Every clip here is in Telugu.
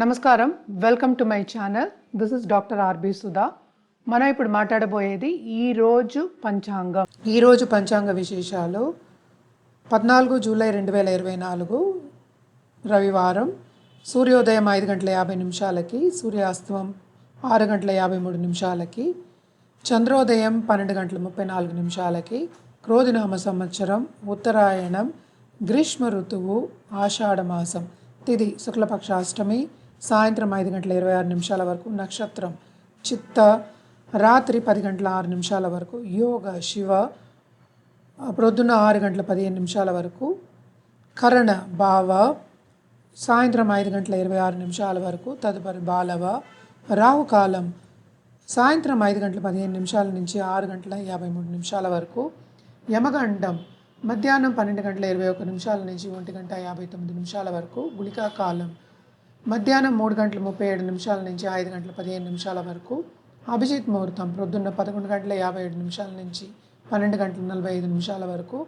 నమస్కారం, welcome to my channel. This is doctor R B Sudha. మనం ఇప్పుడు మాట్లాడబోయేది ఈరోజు పంచాంగ విశేషాలు. 14 జూలై 2024 రవివారం. సూర్యోదయం 5:50 సూర్యాస్తమం 6:53 చంద్రోదయం 12:34 క్రోధినామ సంవత్సరం, ఉత్తరాయణం, గ్రీష్మ ఋతువు, ఆషాఢమాసం. తిథి శుక్లపక్షాష్టమి, సాయంత్రం 5:26 వరకు. నక్షత్రం చిత్త, రాత్రి 10:06 వరకు. యోగ శివ, ప్రొద్దున 6:15 వరకు. కరణ భావ, సాయంత్రం 5:26 వరకు. తదుపరి బాలవ. రాహుకాలం సాయంత్రం 5:15 నుంచి 6:53 వరకు. యమగండం మధ్యాహ్నం 12:21 నుంచి 1:59 వరకు. గుళికా కాలం మధ్యాహ్నం 3:37 నుంచి 5:15 వరకు. అభిజిత్ ముహూర్తం ప్రొద్దున్న 11:57 నుంచి 12:45 వరకు.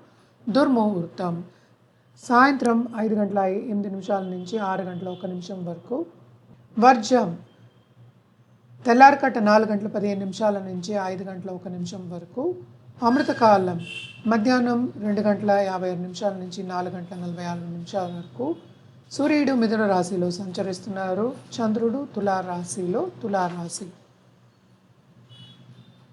దుర్ముహూర్తం సాయంత్రం 5:08 నుంచి 6:01 వరకు. వర్జం తెల్లారికట్ట 4:15 నుంచి 5:01 వరకు. అమృతకాలం మధ్యాహ్నం 2:56 నుంచి 4:46 వరకు. సూర్యుడు మిథున రాశిలో సంచరిస్తున్నారు. చంద్రుడు తులారాశిలో తులారాశి.